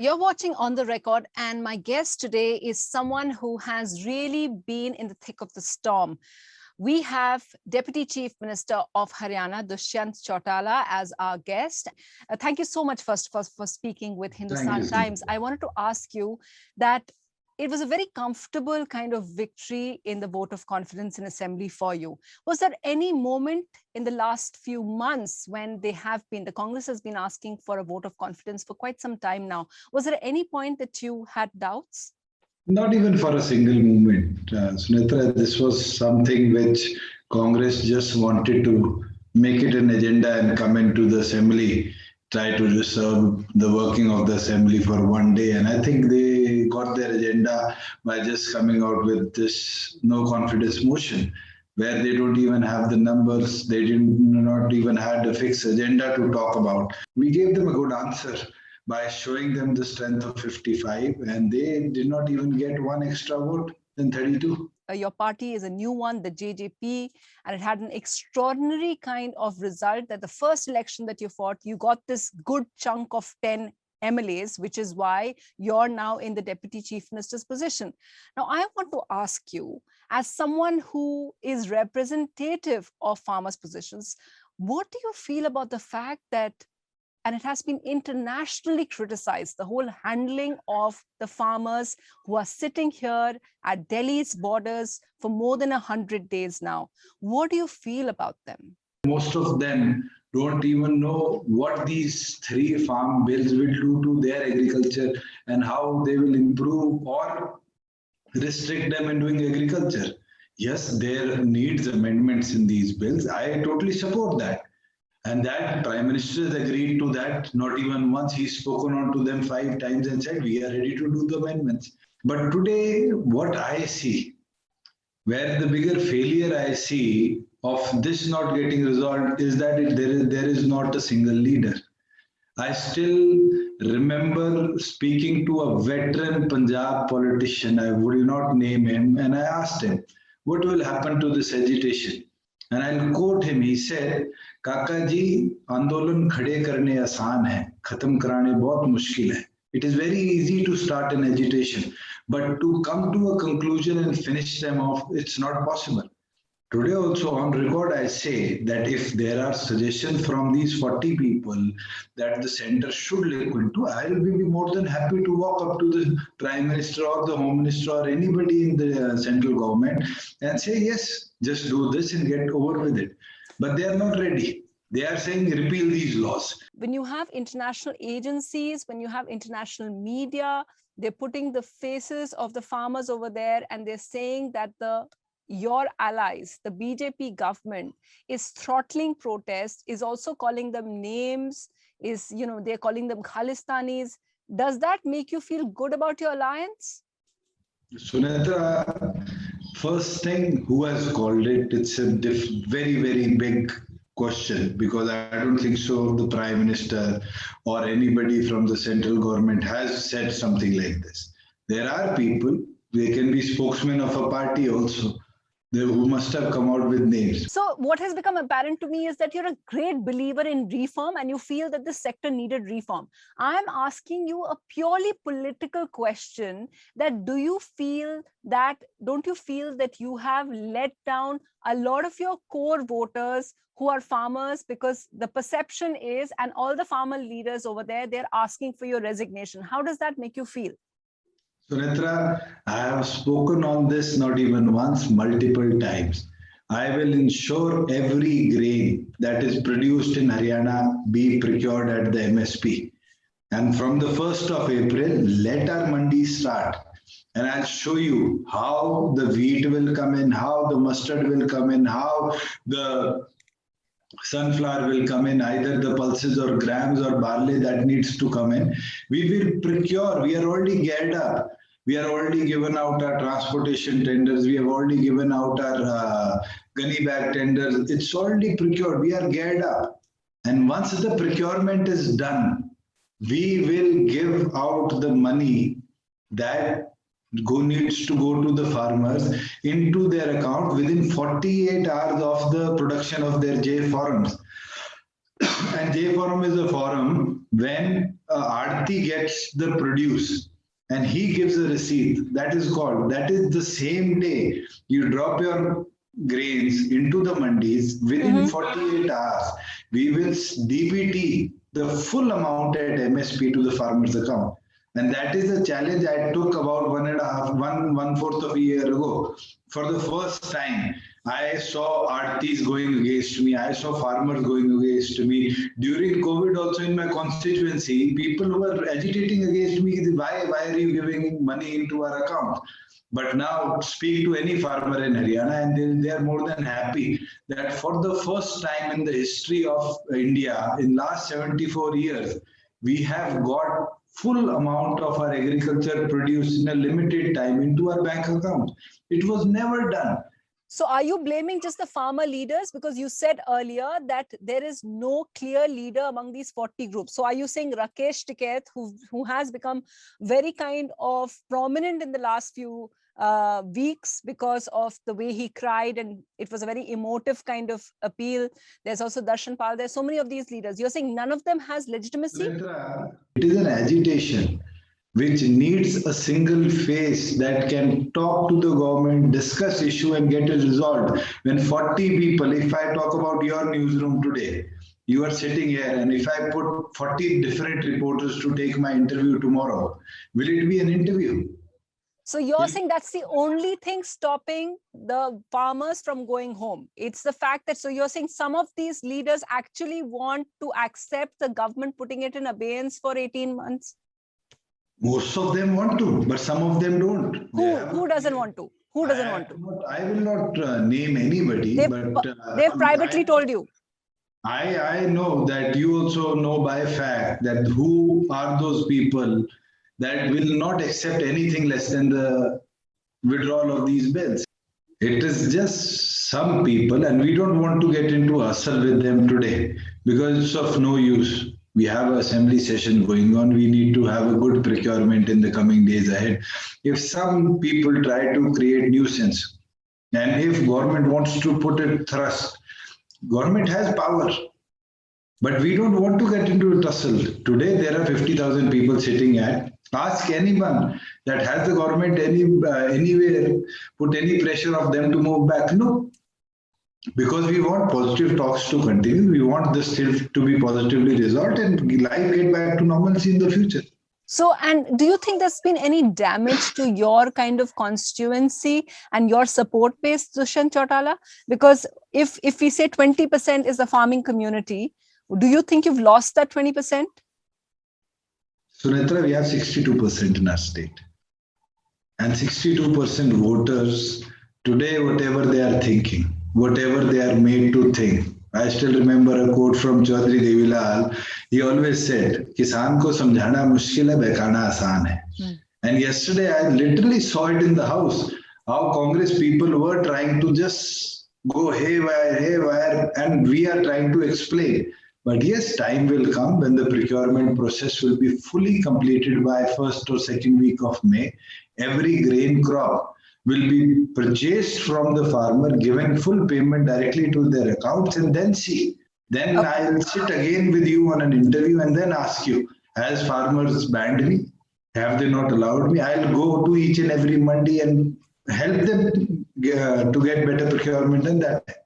You're watching On the Record, and my guest today is someone who has really been in the thick of the storm. We have Deputy Chief Minister of Haryana, Dushyant Chautala, as our guest. Thank you so much first for speaking with Hindustan Times. I wanted to ask you that it was a very comfortable kind of victory in the vote of confidence in Assembly for you. Was there any moment in the last few months when the Congress has been asking for a vote of confidence for quite some time now? Was there any point that you had doubts? Not even for a single moment. Sunetra, this was something which Congress just wanted to make it an agenda and come into the Assembly, try to disturb the working of the Assembly for one day. And I think they got their agenda by just coming out with this no confidence motion, where they don't even have the numbers. They not even had a fixed agenda to talk about. We gave them a good answer by showing them the strength of 55, and they did not even get one extra vote in 32. Your party is a new one, the JJP, and it had an extraordinary kind of result that the first election that you fought, you got this good chunk of 10 MLAs, which is why you're now in the Deputy Chief Minister's position. Now, I want to ask you, as someone who is representative of farmers' positions, what do you feel about the fact that, and it has been internationally criticized, the whole handling of the farmers who are sitting here at Delhi's borders for more than 100 days now? What do you feel about them? Most of them don't even know what these three farm bills will do to their agriculture and how they will improve or restrict them in doing agriculture. Yes, there needs amendments in these bills. I totally support that. And that Prime Minister has agreed to that. Not even once. He's spoken on to them 5 times and said, we are ready to do the amendments. But today, what I see, where the bigger failure I see of this not getting resolved is that there is not a single leader. I still remember speaking to a veteran Punjab politician, I will not name him, and I asked him, what will happen to this agitation? And I'll quote him, he said, Kaka ji, आंदोलन खड़े करने आसान है, खत्म कराने बहुत मुश्किल है. It is very easy to start an agitation, but to come to a conclusion and finish them off, it's not possible. Today also on record, I say that if there are suggestions from these 40 people that the center should look into, I will be more than happy to walk up to the Prime Minister or the Home Minister or anybody in the central government and say, yes, just do this and get over with it. But they are not ready. They are saying repeal these laws. When you have international agencies, when you have international media, they're putting the faces of the farmers over there and they're saying that your allies, the BJP government, is throttling protests, is also calling them names, they're calling them Khalistanis. Does that make you feel good about your alliance? Sunetra, first thing, who has called it? It's a very, very big question, because I don't think so the Prime Minister or anybody from the central government has said something like this. There are people, they can be spokesmen of a party also, who must have come out with names. So what has become apparent to me is that you're a great believer in reform and you feel that this sector needed reform. I'm asking you a purely political question, that don't you feel that you have let down a lot of your core voters who are farmers, because the perception is, and all the farmer leaders over there, they're asking for your resignation. How does that make you feel? Sunetra, I have spoken on this not even once, multiple times. I will ensure every grain that is produced in Haryana be procured at the MSP. And from the 1st of April, let our mandi start. And I'll show you how the wheat will come in, how the mustard will come in, how the sunflower will come in, either the pulses or grams or barley that needs to come in. We will procure. We are already geared up. We are already given out our transportation tenders. We have already given out our gunny bag tenders. It's already procured. We are geared up. And once the procurement is done, we will give out the money that needs to go to the farmers into their account within 48 hours of the production of their J forms. And J Forum is a forum when Aarti gets the produce and he gives a receipt. That is called. That is the same day you drop your grains into the mandis within 48 hours. We will DPT the full amount at MSP to the farmer's account. And that is a challenge I took about 1.5, 1/4 of a year ago. For the first time, I saw Aartis going against me. I saw farmers going against me. During COVID also in my constituency, people were agitating against me. Why are you giving money into our account? But now speak to any farmer in Haryana and they are more than happy that for the first time in the history of India, in last 74 years, we have got full amount of our agriculture produce in a limited time into our bank account. It was never done. So are you blaming just the farmer leaders? Because you said earlier that there is no clear leader among these 40 groups. So are you saying Rakesh Tikait, who has become very kind of prominent in the last few weeks because of the way he cried, and it was a very emotive kind of appeal. There's also Darshan Pal. There's so many of these leaders. You're saying none of them has legitimacy? It is an agitation which needs a single face that can talk to the government, discuss issue and get it resolved. When 40 people, if I talk about your newsroom today, you are sitting here, and if I put 40 different reporters to take my interview tomorrow, will it be an interview? So you're saying that's the only thing stopping the farmers from going home. It's the fact that, so you're saying some of these leaders actually want to accept the government putting it in abeyance for 18 months? Most of them want to, but some of them don't. Who doesn't want to? Who doesn't want to? I will not name anybody, they've privately told you. I know that you also know by fact that who are those people that will not accept anything less than the withdrawal of these bills. It is just some people, and we don't want to get into a hustle with them today because it's of no use. We have an assembly session going on. We need to have a good procurement in the coming days ahead. If some people try to create nuisance, and if government wants to put a thrust, government has power. But we don't want to get into a tussle. Today, there are 50,000 people sitting at. Ask anyone that has the government anywhere put any pressure of them to move back. No. Because we want positive talks to continue. We want this still to be positively resolved and life get back to normalcy in the future. So, and do you think there's been any damage to your kind of constituency and your support base, Dushyant Chautala? Because if we say 20% is the farming community, do you think you've lost that 20%? Sunetra, we have 62% in our state. And 62% voters, today, whatever they are thinking, whatever they are made to think. I still remember a quote from Chaudhary Devilal. He always said, Kisan ko samjhana mushkil hai, bekana aasan hai. And yesterday, I literally saw it in the house, how Congress people were trying to just go haywire, and we are trying to explain. But yes, time will come when the procurement process will be fully completed by first or second week of May. Every grain crop will be purchased from the farmer, given full payment directly to their accounts, and then see. Then I'll sit again with you on an interview and then ask you, has farmers banned me? Have they not allowed me? I'll go to each and every mandi and help them to get better procurement than that.